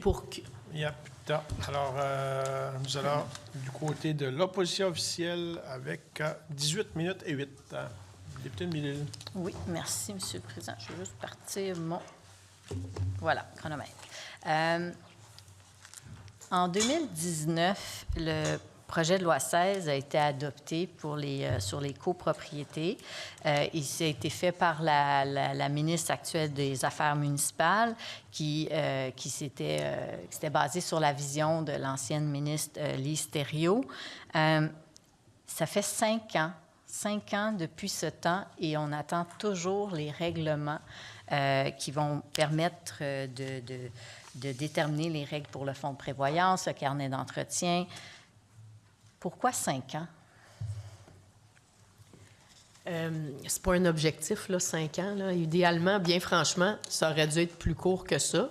pour que... Il n'y a plus de temps. Alors, nous allons du côté de l'opposition officielle avec 18 minutes et 8. Député de Mille-Îles. Oui, merci, M. le Président. Je vais juste partir mon... Voilà, chronomètre. En 2019, le projet de loi 16 a été adopté pour sur les copropriétés. Il a été fait par la ministre actuelle des Affaires municipales qui s'était basée sur la vision de l'ancienne ministre Lise Thériault. Ça fait 5 ans. 5 ans depuis ce temps et on attend toujours les règlements qui vont permettre de déterminer les règles pour le fonds de prévoyance, le carnet d'entretien. Pourquoi 5 ans? C'est pas un objectif, là, 5 ans. Là. Idéalement, bien franchement, ça aurait dû être plus court que ça.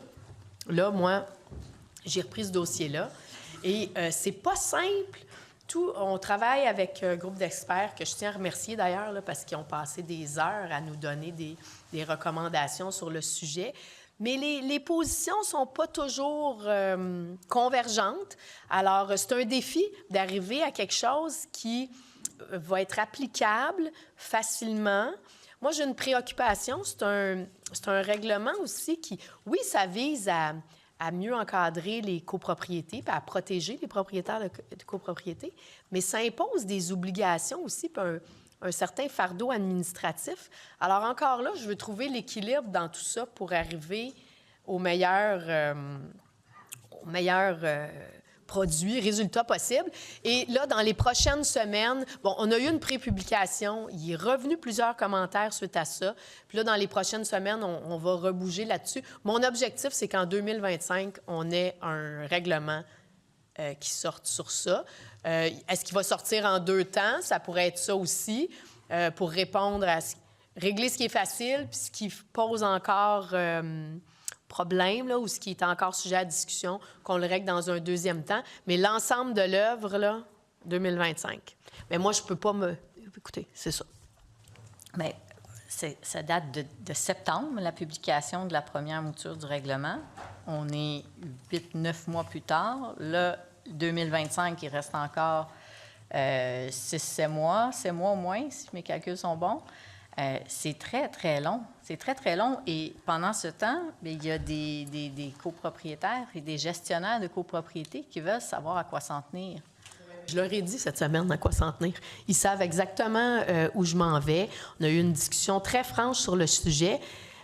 Là, moi, j'ai repris ce dossier-là. Et c'est pas simple. On travaille avec un groupe d'experts que je tiens à remercier d'ailleurs là, parce qu'ils ont passé des heures à nous donner des recommandations sur le sujet. Mais les positions ne sont pas toujours convergentes. Alors, c'est un défi d'arriver à quelque chose qui va être applicable facilement. Moi, j'ai une préoccupation. C'est un règlement aussi qui, oui, ça vise à mieux encadrer les copropriétés puis à protéger les propriétaires de copropriétés, mais ça impose des obligations aussi puis un certain fardeau administratif. Alors encore là, je veux trouver l'équilibre dans tout ça pour arriver au meilleur produit, résultat possible. Et là, dans les prochaines semaines, bon, on a eu une prépublication. Il est revenu plusieurs commentaires suite à ça. Puis là, dans les prochaines semaines, on va rebouger là-dessus. Mon objectif, c'est qu'en 2025, on ait un règlement qui sorte sur ça. Est-ce qu'il va sortir en 2 temps? Ça pourrait être ça aussi, pour répondre à régler ce qui est facile, puis ce qui pose encore problème, là, ou ce qui est encore sujet à discussion, qu'on le règle dans un deuxième temps. Mais l'ensemble de l'œuvre, là, 2025. Mais moi, je ne peux pas me... Écoutez, c'est ça. Bien, ça date de septembre, la publication de la première mouture du règlement. On est 8-9 mois plus tard. Là, 2025, il reste encore 6-7 mois, 7 mois au moins, si mes calculs sont bons. C'est très, très long. C'est très, très long. Et pendant ce temps, bien, il y a des copropriétaires et des gestionnaires de copropriétés qui veulent savoir à quoi s'en tenir. Je leur ai dit cette semaine à quoi s'en tenir. Ils savent exactement où je m'en vais. On a eu une discussion très franche sur le sujet.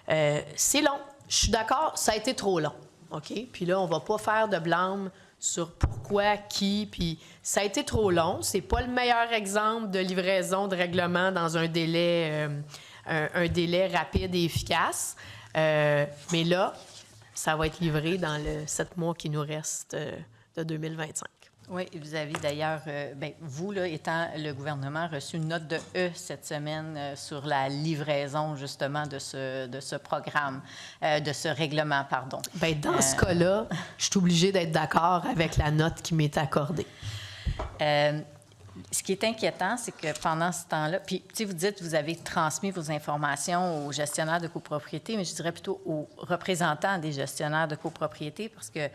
C'est long. Je suis d'accord, ça a été trop long. OK? Puis là, on ne va pas faire de blâme sur pourquoi, qui, puis ça a été trop long. C'est pas le meilleur exemple de livraison de règlement dans un délai rapide et efficace. Mais là, ça va être livré dans le 7 mois qui nous reste de 2025. Oui, vous avez d'ailleurs, vous, là, étant le gouvernement, reçu une note de E cette semaine sur la livraison, justement, de ce programme, de ce règlement, pardon. Bien, dans ce cas-là, je suis obligée d'être d'accord avec la note qui m'est accordée. Ce qui est inquiétant, c'est que pendant ce temps-là, puis, tu sais, vous dites que vous avez transmis vos informations aux gestionnaires de copropriété, mais je dirais plutôt aux représentants des gestionnaires de copropriété, parce que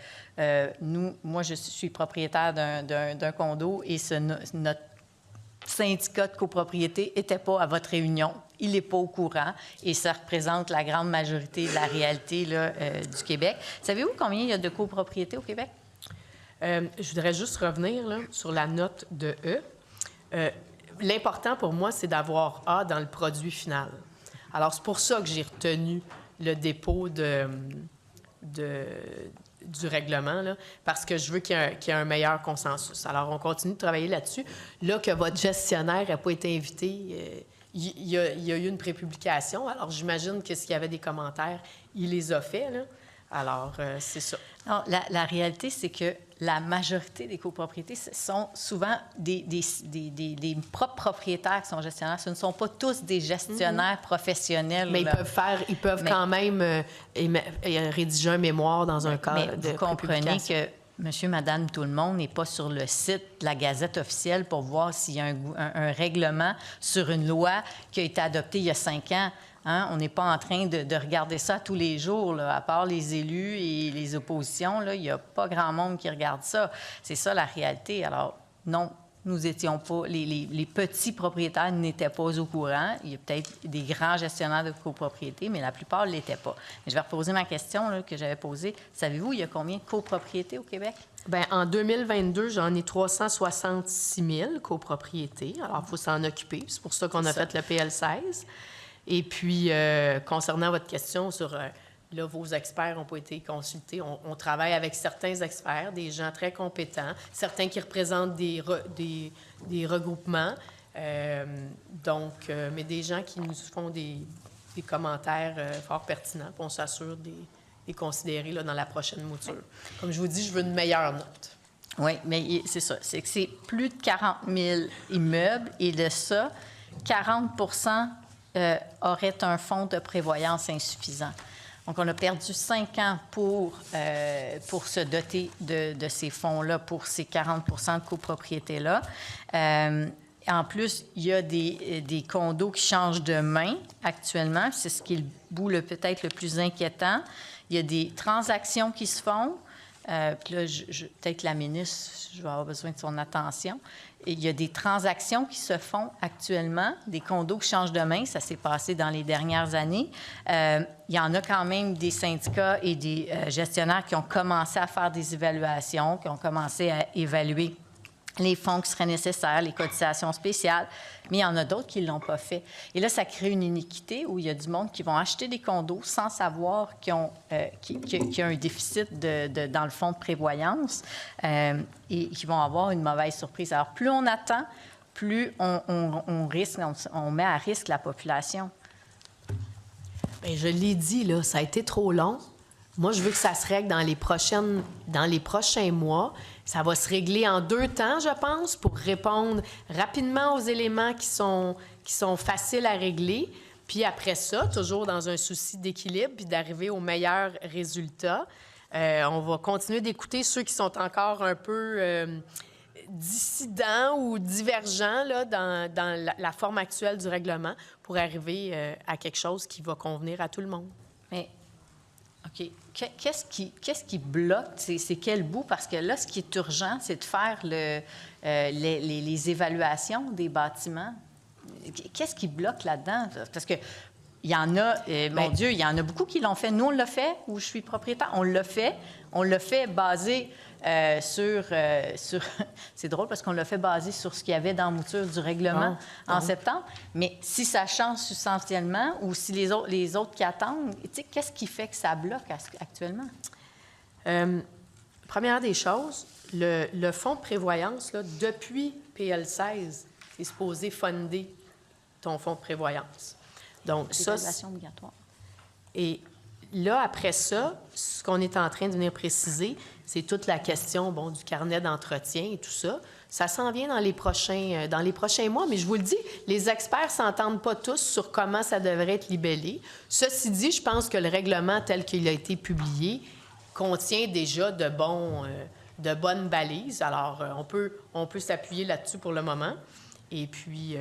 moi, je suis propriétaire d'un condo et notre syndicat de copropriété n'était pas à votre réunion. Il n'est pas au courant et ça représente la grande majorité de la réalité là, du Québec. Savez-vous combien il y a de copropriétés au Québec? Je voudrais juste revenir là, sur la note de E. L'important pour moi, c'est d'avoir A dans le produit final. Alors, c'est pour ça que j'ai retenu le dépôt du règlement, là, parce que je veux qu'il y ait un meilleur consensus. Alors, on continue de travailler là-dessus. Là, que votre gestionnaire n'a pas été invité, il y a eu une prépublication. Alors, j'imagine que s'il y avait des commentaires, il les a faits, là. Alors, c'est ça. Non, la réalité, c'est que la majorité des copropriétés sont souvent des propres propriétaires qui sont gestionnaires. Ce ne sont pas tous des gestionnaires professionnels. Mais ils peuvent quand même rédiger un mémoire dans un cas de vous comprenez que monsieur, madame, tout le monde n'est pas sur le site de la Gazette officielle pour voir s'il y a un règlement sur une loi qui a été adoptée il y a 5 ans. Hein? On n'est pas en train de regarder ça tous les jours, là. À part les élus et les oppositions, là, il n'y a pas grand monde qui regarde ça. C'est ça la réalité. Alors, non, nous étions pas... Les petits propriétaires n'étaient pas au courant. Il y a peut-être des grands gestionnaires de copropriété, mais la plupart ne l'étaient pas. Mais je vais reposer ma question là, que j'avais posée. Savez-vous, il y a combien de copropriétés au Québec? Bien, en 2022, j'en ai 366 000 copropriétés. Alors, il faut s'en occuper. C'est pour ça qu'on a fait le PL16. Et puis, concernant votre question sur... là, vos experts n'ont pas été consultés. On travaille avec certains experts, des gens très compétents, certains qui représentent des regroupements, mais des gens qui nous font des commentaires fort pertinents. Puis on s'assure de les considérer là, dans la prochaine mouture. Comme je vous dis, je veux une meilleure note. Oui, mais c'est ça. C'est que c'est plus de 40 000 immeubles et de ça, 40 auraient un fonds de prévoyance insuffisant. Donc, on a perdu 5 ans pour se doter de ces fonds-là, pour ces 40 de copropriétés-là. En plus, il y a des condos qui changent de main actuellement. C'est ce qui est le bout peut-être le plus inquiétant. Il y a des transactions qui se font. Puis là, peut-être la ministre, je vais avoir besoin de son attention. Et il y a des transactions qui se font actuellement, des condos qui changent de main. Ça s'est passé dans les dernières années. Il y en a quand même des syndicats et des gestionnaires qui ont commencé à faire des évaluations, qui ont commencé à évaluer les fonds qui seraient nécessaires, les cotisations spéciales, mais il y en a d'autres qui ne l'ont pas fait. Et là, ça crée une iniquité où il y a du monde qui vont acheter des condos sans savoir qu'il y a un déficit dans le fonds de prévoyance et qui vont avoir une mauvaise surprise. Alors, plus on attend, plus on risque, on met à risque la population. Bien, je l'ai dit, là, ça a été trop long. Moi, je veux que ça se règle dans les prochains mois. Ça va se régler en 2 temps, je pense, pour répondre rapidement aux éléments qui sont faciles à régler. Puis après ça, toujours dans un souci d'équilibre puis d'arriver au meilleur résultat, on va continuer d'écouter ceux qui sont encore un peu dissidents ou divergents là, dans la forme actuelle du règlement pour arriver à quelque chose qui va convenir à tout le monde. Mais OK. Qu'est-ce qui bloque? C'est quel bout? Parce que là, ce qui est urgent, c'est de faire les évaluations des bâtiments. Qu'est-ce qui bloque là-dedans? Parce que il y en a, mon Dieu, il y en a beaucoup qui l'ont fait. Nous, on l'a fait, où je suis propriétaire, on l'a fait. On l'a fait basé sur c'est drôle parce qu'on l'a fait basé sur ce qu'il y avait dans la mouture du règlement en septembre. Mais si ça change substantiellement ou si les autres qui attendent, tu sais, qu'est-ce qui fait que ça bloque actuellement? Première des choses, le fonds de prévoyance, là, depuis PL16, est supposé fonder ton fonds de prévoyance. Donc, ça... Évaluation obligatoire. Et là, après ça, ce qu'on est en train de venir préciser, c'est toute la question du carnet d'entretien et tout ça. Ça s'en vient dans les prochains mois, mais je vous le dis, les experts ne s'entendent pas tous sur comment ça devrait être libellé. Ceci dit, je pense que le règlement tel qu'il a été publié contient déjà de bonnes balises. Alors, on peut s'appuyer là-dessus pour le moment. Et puis,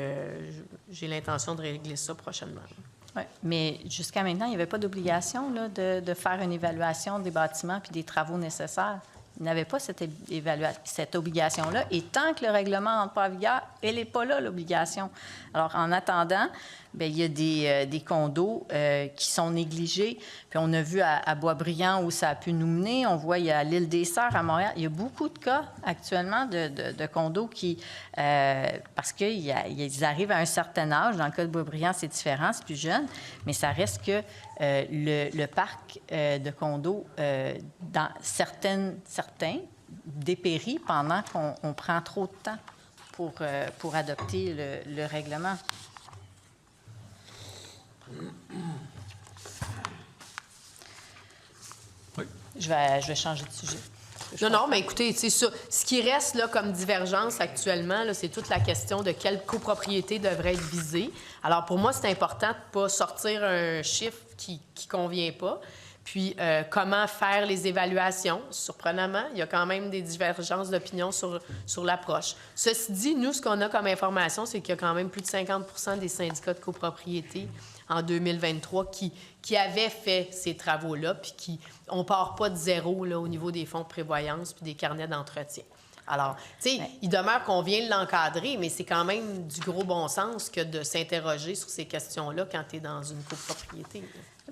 j'ai l'intention de régler ça prochainement. Oui, mais jusqu'à maintenant, il n'y avait pas d'obligation là, de faire une évaluation des bâtiments puis des travaux nécessaires. Il n'avait pas cette obligation-là. Et tant que le règlement n'entre pas en vigueur, elle n'est pas là, l'obligation. Alors, en attendant, bien, il y a des condos qui sont négligés. Puis on a vu à Boisbriand où ça a pu nous mener. On voit, il y a l'île des Sœurs à Montréal. Il y a beaucoup de cas actuellement de condos qui... parce qu'ils arrivent à un certain âge. Dans le cas de Boisbriand, c'est différent, c'est plus jeune. Mais ça reste que le parc de condos, dans certains dépérit pendant qu'on prend trop de temps pour adopter le règlement. Oui. Je vais changer de sujet. Non, mais écoutez, c'est ça. Ce qui reste là comme divergence actuellement, là, c'est toute la question de quelle copropriété devrait être visée. Alors, pour moi, c'est important de ne pas sortir un chiffre qui ne convient pas. Puis, comment faire les évaluations? Surprenamment, il y a quand même des divergences d'opinion sur l'approche. Ceci dit, nous, ce qu'on a comme information, c'est qu'il y a quand même plus de 50 des syndicats de copropriété en 2023 qui avaient fait ces travaux-là, puis on ne part pas de zéro là, au niveau des fonds de prévoyance puis des carnets d'entretien. Alors, tu sais, il demeure qu'on vient de l'encadrer, mais c'est quand même du gros bon sens que de s'interroger sur ces questions-là quand tu es dans une copropriété.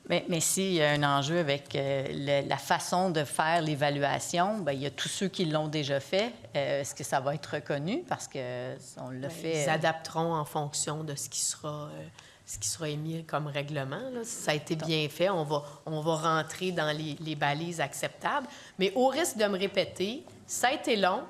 Mais s'il y a un enjeu avec la façon de faire l'évaluation, bien, il y a tous ceux qui l'ont déjà fait. Est-ce que ça va être reconnu? Parce qu'on l'a fait... Ils adapteront en fonction de ce qui sera émis comme règlement. Là. Si ça a été bien fait, on va rentrer dans les balises acceptables. Mais au risque de me répéter, ça a été long.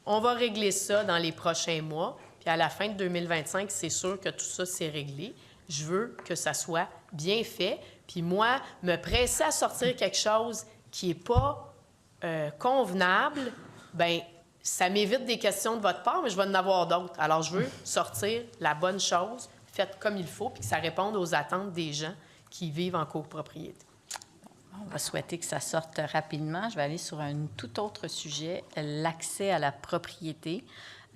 On va régler ça dans les prochains mois. Puis à la fin de 2025, c'est sûr que tout ça, c'est réglé. Je veux que ça soit bien fait. Puis moi, me presser à sortir quelque chose qui n'est pas convenable, bien, ça m'évite des questions de votre part, mais je vais en avoir d'autres. Alors, je veux sortir la bonne chose, faite comme il faut, puis que ça réponde aux attentes des gens qui vivent en copropriété. On va souhaiter que ça sorte rapidement. Je vais aller sur un tout autre sujet, l'accès à la propriété.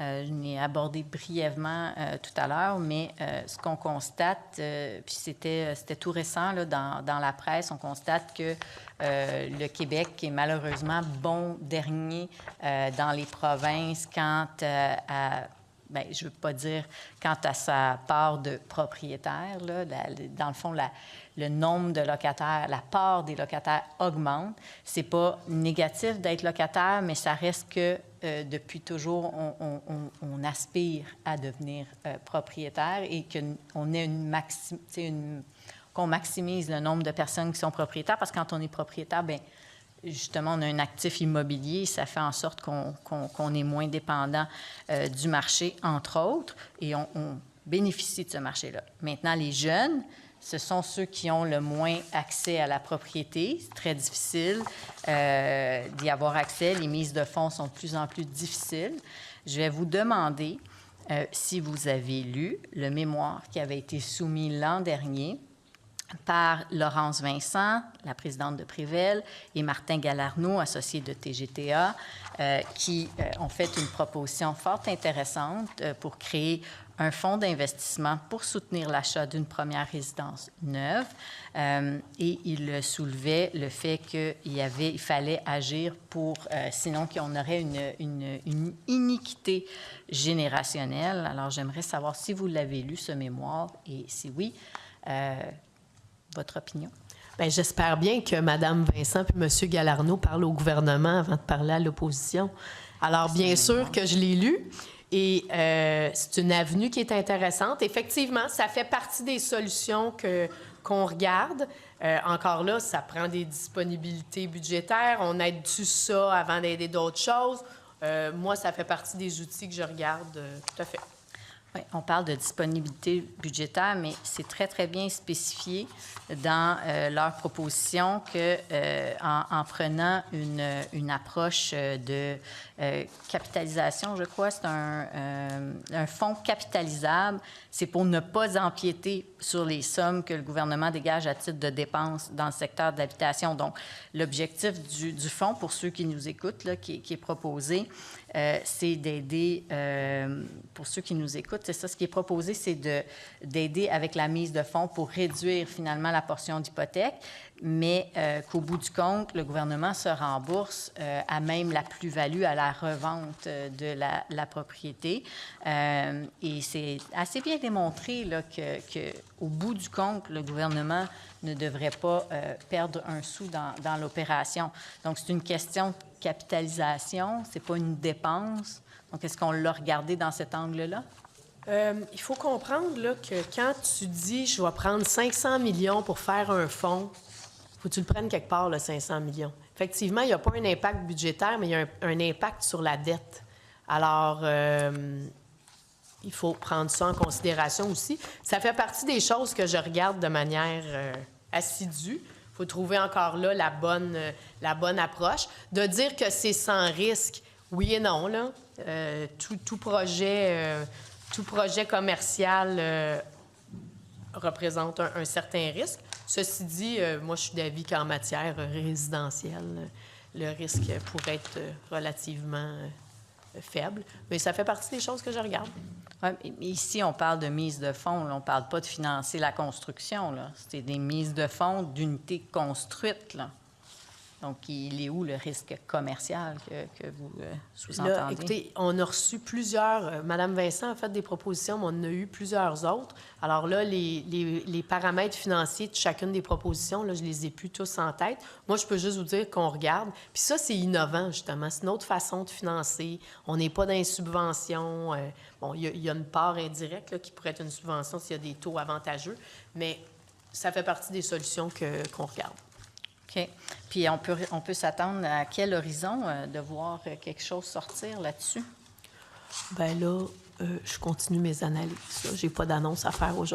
Je l'ai abordé brièvement tout à l'heure, mais ce qu'on constate, puis c'était tout récent là, dans la presse, on constate que le Québec est malheureusement bon dernier dans les provinces quant à... Bien, je ne veux pas dire quant à sa part de propriétaire. Là, dans le fond, le nombre de locataires, la part des locataires augmente. Ce n'est pas négatif d'être locataire, mais ça reste que depuis toujours, on aspire à devenir propriétaire et qu'on ait qu'on maximise le nombre de personnes qui sont propriétaires, parce que quand on est propriétaire, bien, justement, on a un actif immobilier, ça fait en sorte qu'on est moins dépendant du marché, entre autres, et on bénéficie de ce marché-là. Maintenant, les jeunes, ce sont ceux qui ont le moins accès à la propriété. C'est très difficile d'y avoir accès. Les mises de fonds sont de plus en plus difficiles. Je vais vous demander si vous avez lu le mémoire qui avait été soumis l'an dernier par Laurence Vincent, la présidente de Prével, et Martin Galarneau, associé de TGTA, qui ont fait une proposition fort intéressante pour créer un fonds d'investissement pour soutenir l'achat d'une première résidence neuve. Et il soulevait le fait qu'il fallait agir pour, sinon qu'on aurait une iniquité générationnelle. Alors, j'aimerais savoir si vous l'avez lu, ce mémoire, et si oui, votre opinion? Bien, j'espère bien que Mme Vincent et M. Galarneau parlent au gouvernement avant de parler à l'opposition. Alors, bien sûr que je l'ai lu et c'est une avenue qui est intéressante. Effectivement, ça fait partie des solutions qu'on regarde. Encore là, ça prend des disponibilités budgétaires. On aide-tu ça avant d'aider d'autres choses? Moi, ça fait partie des outils que je regarde tout à fait. Oui, on parle de disponibilité budgétaire, mais c'est très, très bien spécifié dans leur proposition qu'en prenant une approche de capitalisation, je crois, c'est un fonds capitalisable, c'est pour ne pas empiéter sur les sommes que le gouvernement dégage à titre de dépenses dans le secteur de l'habitation. Donc, l'objectif du fonds, pour ceux qui nous écoutent, là, qui est proposé, c'est d'aider, pour ceux qui nous écoutent, c'est ça, ce qui est proposé, c'est d'aider avec la mise de fonds pour réduire finalement la portion d'hypothèque, mais qu'au bout du compte, le gouvernement se rembourse à même la plus-value à la revente de la propriété. Et c'est assez bien démontré là, qu'au bout du compte, le gouvernement ne devrait pas perdre un sou dans l'opération. Donc, c'est une question de capitalisation, c'est pas une dépense. Donc, est-ce qu'on l'a regardé dans cet angle-là? Il faut comprendre là, que quand tu dis « je vais prendre 500 millions pour faire un fonds », il faut que tu le prennes quelque part, le 500 millions. Effectivement, il n'y a pas un impact budgétaire, mais il y a un impact sur la dette. Alors, il faut prendre ça en considération aussi. Ça fait partie des choses que je regarde de manière assidue. Il faut trouver encore là la bonne approche. De dire que c'est sans risque, oui et non. Là. Tout projet commercial représente un certain risque. Ceci dit, moi, je suis d'avis qu'en matière résidentielle, le risque pourrait être relativement faible. Mais ça fait partie des choses que je regarde. Ouais, ici, on parle de mise de fonds. Là. On ne parle pas de financer la construction. Là. C'est des mises de fonds d'unités construites. Là. Donc, il est où le risque commercial que vous sous-entendez? Là, écoutez, on a reçu plusieurs... Madame Vincent a fait des propositions, mais on en a eu plusieurs autres. Alors là, les paramètres financiers de chacune des propositions, là, je les ai plus tous en tête. Moi, je peux juste vous dire qu'on regarde. Puis ça, c'est innovant, justement. C'est une autre façon de financer. On n'est pas dans les subventions. Bon, il y a une part indirecte là, qui pourrait être une subvention s'il y a des taux avantageux, mais ça fait partie des solutions qu'on regarde. OK. Puis on peut s'attendre à quel horizon de voir quelque chose sortir là-dessus? Bien là, je continue mes analyses. Je n'ai pas d'annonce à faire aujourd'hui.